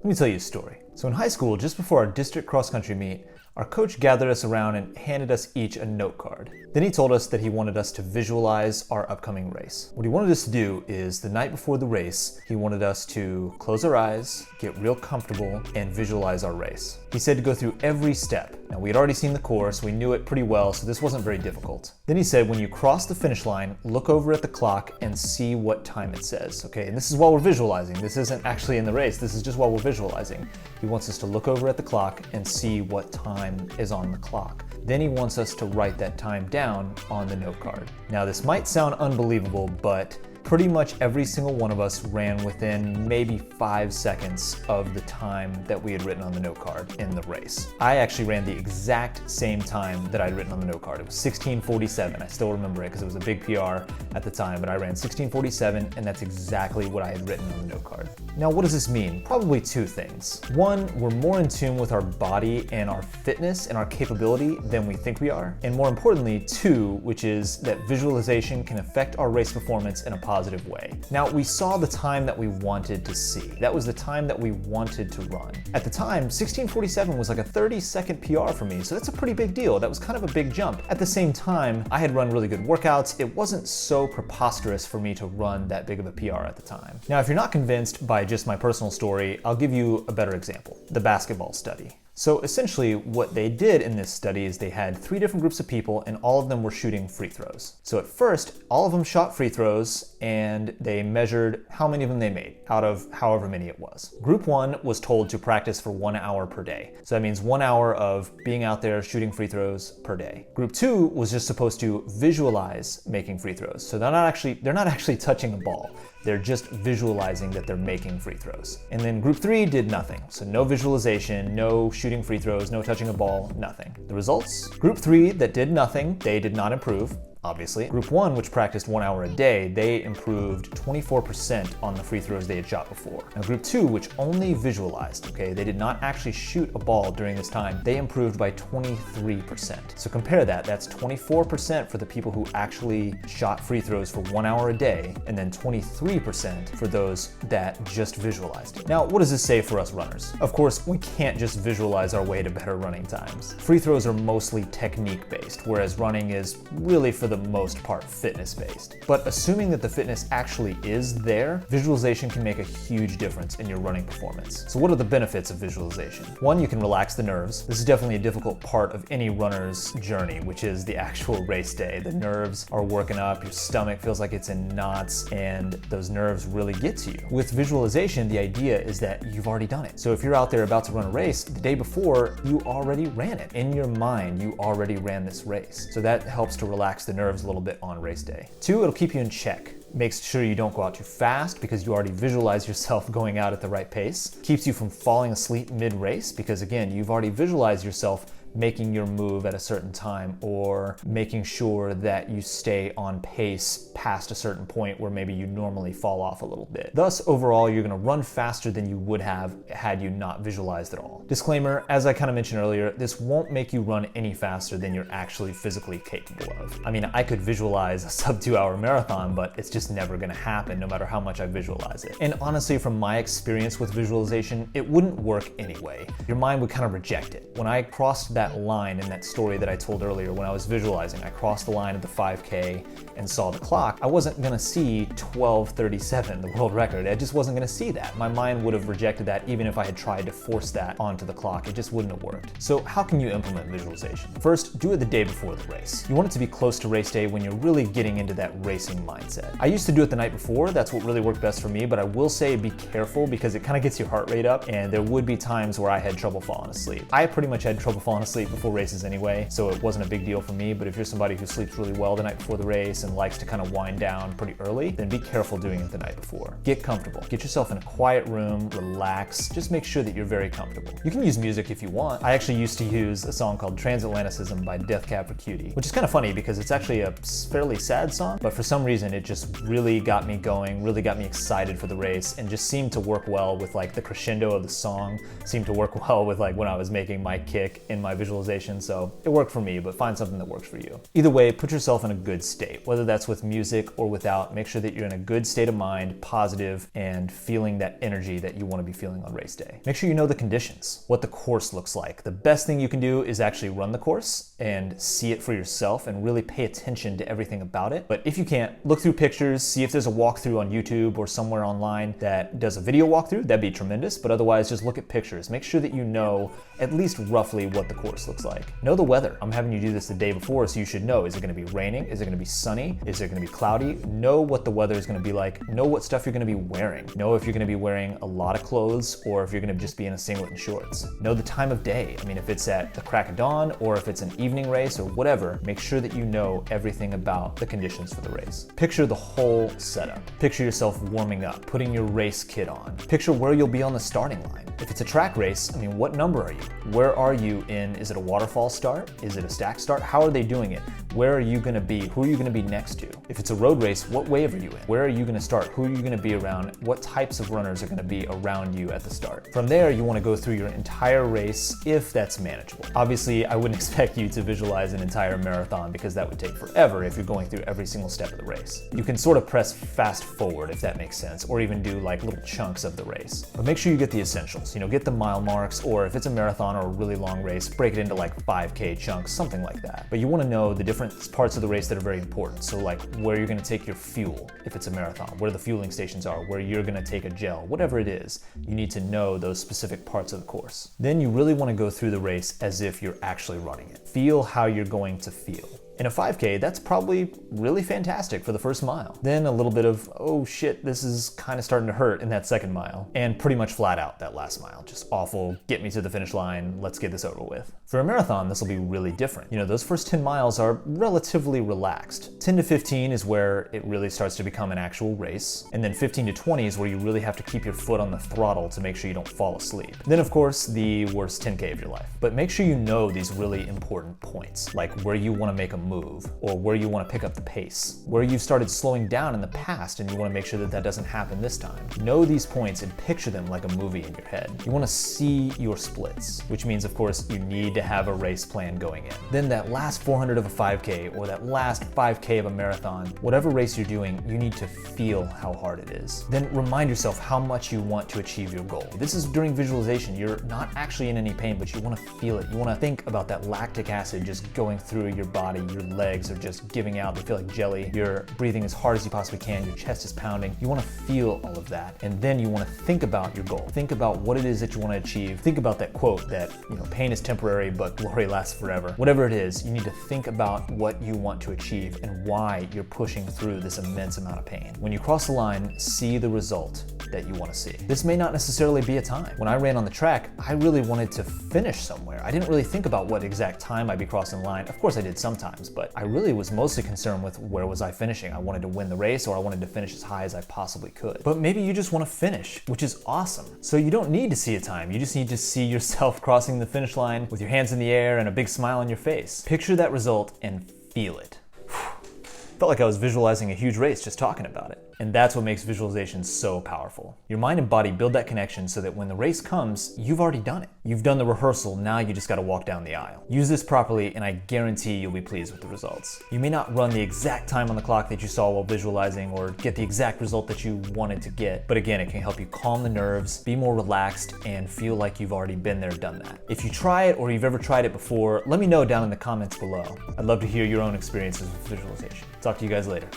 Let me tell you a story. So in high school, just before our district cross-country meet, our coach gathered us around and handed us each a note card. Then he told us that he wanted us to visualize our upcoming race. What he wanted us to do is, the night before the race, he wanted us to close our eyes, get real comfortable, and visualize our race. He said to go through every step. Now, we had already seen the course, we knew it pretty well, so this wasn't very difficult. Then he said, when you cross the finish line, look over at the clock and see what time it says, okay? And this is while we're visualizing. This isn't actually in the race, this is just while we're visualizing. He wants us to look over at the clock and see what time is on the clock. Then he wants us to write that time down on the note card. Now, this might sound unbelievable, but pretty much every single one of us ran within maybe 5 seconds of the time that we had written on the note card in the race. I actually ran the exact same time that I'd written on the note card. It was 16:47. I still remember it because it was a big PR at the time, but I ran 16:47, and that's exactly what I had written on the note card. Now, what does this mean? Probably two things. One, we're more in tune with our body and our fitness and our capability than we think we are. And more importantly, two, which is that visualization can affect our race performance in a positive way. Now, we saw the time that we wanted to see. That was the time that we wanted to run. At the time, 16:47 was like a 30-second PR for me, so that's a pretty big deal. That was kind of a big jump. At the same time, I had run really good workouts. It wasn't so preposterous for me to run that big of a PR at the time. Now, if you're not convinced by just my personal story, I'll give you a better example: the basketball study. So essentially what they did in this study is they had 3 different groups of people, and all of them were shooting free throws. So at first, all of them shot free throws, and they measured how many of them they made out of however many it was. Group 1 was told to practice for 1 hour per day. So that means 1 hour of being out there shooting free throws per day. Group 2 was just supposed to visualize making free throws. So they're not actually touching a ball. They're just visualizing that they're making free throws. And then group 3 did nothing. So no visualization, no shooting free throws, no touching a ball, nothing. The results? Group 3 that did nothing, they did not improve, obviously. Group 1, which practiced 1 hour a day, they improved 24% on the free throws they had shot before. Now group 2, which only visualized, okay, they did not actually shoot a ball during this time, they improved by 23%. So compare that, that's 24% for the people who actually shot free throws for 1 hour a day, and then 23% for those that just visualized. Now, what does this say for us runners? Of course, we can't just visualize our way to better running times. Free throws are mostly technique-based, whereas running is really, for the most part, fitness-based. But assuming that the fitness actually is there, visualization can make a huge difference in your running performance. So what are the benefits of visualization? One, you can relax the nerves. This is definitely a difficult part of any runner's journey, which is the actual race day. The nerves are working up, your stomach feels like it's in knots, and those nerves really get to you. With visualization, the idea is that you've already done it. So if you're out there about to run a race, the day before, you already ran it. In your mind, you already ran this race. So that helps to relax the nerves a little bit on race day. 2, it'll keep you in check. Makes sure you don't go out too fast because you already visualize yourself going out at the right pace. Keeps you from falling asleep mid-race because, again, you've already visualized yourself making your move at a certain time, or making sure that you stay on pace past a certain point where maybe you normally fall off a little bit. Thus, overall, you're gonna run faster than you would have had you not visualized at all. Disclaimer, as I kind of mentioned earlier, this won't make you run any faster than you're actually physically capable of. I mean, I could visualize a sub 2 hour marathon, but it's just never gonna happen no matter how much I visualize it. And honestly, from my experience with visualization, it wouldn't work anyway. Your mind would kind of reject it. When I crossed that line in that story that I told earlier, when I was visualizing, I crossed the line at the 5K and saw the clock, I wasn't gonna see 12:37, the world record. I just wasn't gonna see that. My mind would have rejected that even if I had tried to force that onto the clock. It just wouldn't have worked. So how can you implement visualization? First, do it the day before the race. You want it to be close to race day when you're really getting into that racing mindset. I used to do it the night before. That's what really worked best for me, but I will say be careful because it kind of gets your heart rate up, and there would be times where I had trouble falling asleep. I pretty much had trouble falling asleep before races anyway, so it wasn't a big deal for me. But if you're somebody who sleeps really well the night before the race and likes to kind of wind down pretty early, then be careful doing it the night before. Get comfortable. Get yourself in a quiet room, relax. Just make sure that you're very comfortable. You can use music if you want. I actually used to use a song called Transatlanticism by Death Cab for Cutie, which is kind of funny because it's actually a fairly sad song, but for some reason it just really got me going, really got me excited for the race, and just seemed to work well with like the crescendo of the song, seemed to work well with like when I was making my kick in my visualization, so it worked for me, but find something that works for you. Either way, put yourself in a good state, whether that's with music or without. Make sure that you're in a good state of mind, positive, and feeling that energy that you want to be feeling on race day. Make sure you know the conditions, what the course looks like. The best thing you can do is actually run the course and see it for yourself and really pay attention to everything about it. But if you can't, look through pictures, see if there's a walkthrough on YouTube or somewhere online that does a video walkthrough. That'd be tremendous, but otherwise just look at pictures. Make sure that you know at least roughly what the course looks like. Know the weather. I'm having you do this the day before, so you should know, is it gonna be raining? Is it gonna be sunny? Is it gonna be cloudy? Know what the weather is gonna be like. Know what stuff you're gonna be wearing. Know if you're gonna be wearing a lot of clothes or if you're gonna just be in a singlet and shorts. Know the time of day. I mean, if it's at the crack of dawn or if it's an evening race or whatever, make sure that you know everything about the conditions for the race. Picture the whole setup. Picture yourself warming up, putting your race kit on. Picture where you'll be on the starting line. If it's a track race, I mean, what number are you? Where are you in, is it a waterfall start? Is it a stack start? How are they doing it? Where are you gonna be? Who are you gonna be next to? If it's a road race, what wave are you in? Where are you gonna start? Who are you gonna be around? What types of runners are gonna be around you at the start? From there, you wanna go through your entire race if that's manageable. Obviously, I wouldn't expect you to visualize an entire marathon because that would take forever if you're going through every single step of the race. You can sort of press fast forward if that makes sense, or even do like little chunks of the race. But make sure you get the essentials, get the mile marks, or if it's a marathon or a really long race, break it into like 5K chunks, something like that. But you wanna know the different parts of the race that are very important. So like where you're gonna take your fuel if it's a marathon, where the fueling stations are, where you're gonna take a gel, whatever it is, you need to know those specific parts of the course. Then you really wanna go through the race as if you're actually running it. Feel how you're going to feel. In a 5K, that's probably really fantastic for the first mile. Then a little bit of, oh shit, this is kind of starting to hurt in that second mile. And pretty much flat out that last mile. Just awful, get me to the finish line, let's get this over with. For a marathon, this will be really different. Those first 10 miles are relatively relaxed. 10 to 15 is where it really starts to become an actual race. And then 15 to 20 is where you really have to keep your foot on the throttle to make sure you don't fall asleep. Then of course, the worst 10K of your life. But make sure you know these really important points, like where you want to make a move, or where you want to pick up the pace, where you've started slowing down in the past and you want to make sure that that doesn't happen this time. Know these points and picture them like a movie in your head. You want to see your splits, which means of course you need to have a race plan going in. Then that last 400 of a 5K or that last 5K of a marathon, whatever race you're doing, you need to feel how hard it is. Then remind yourself how much you want to achieve your goal. This is during visualization. You're not actually in any pain, but you want to feel it. You want to think about that lactic acid just going through your body, your legs are just giving out, they feel like jelly. You're breathing as hard as you possibly can, your chest is pounding. You want to feel all of that, and then you want to think about your goal. Think about what it is that you want to achieve. Think about that quote that, pain is temporary, but glory lasts forever. Whatever it is, you need to think about what you want to achieve and why you're pushing through this immense amount of pain. When you cross the line, see the result that you want to see. This may not necessarily be a time. When I ran on the track, I really wanted to finish somewhere. I didn't really think about what exact time I'd be crossing the line. Of course I did sometimes, but I really was mostly concerned with where was I finishing. I wanted to win the race, or I wanted to finish as high as I possibly could. But maybe you just want to finish, which is awesome. So you don't need to see a time. You just need to see yourself crossing the finish line with your hands in the air and a big smile on your face. Picture that result and feel it. Felt like I was visualizing a huge race just talking about it. And that's what makes visualization so powerful. Your mind and body build that connection so that when the race comes, you've already done it. You've done the rehearsal, now you just gotta walk down the aisle. Use this properly and I guarantee you'll be pleased with the results. You may not run the exact time on the clock that you saw while visualizing or get the exact result that you wanted to get, but again, it can help you calm the nerves, be more relaxed, and feel like you've already been there, done that. If you try it or you've ever tried it before, let me know down in the comments below. I'd love to hear your own experiences with visualization. Talk to you guys later.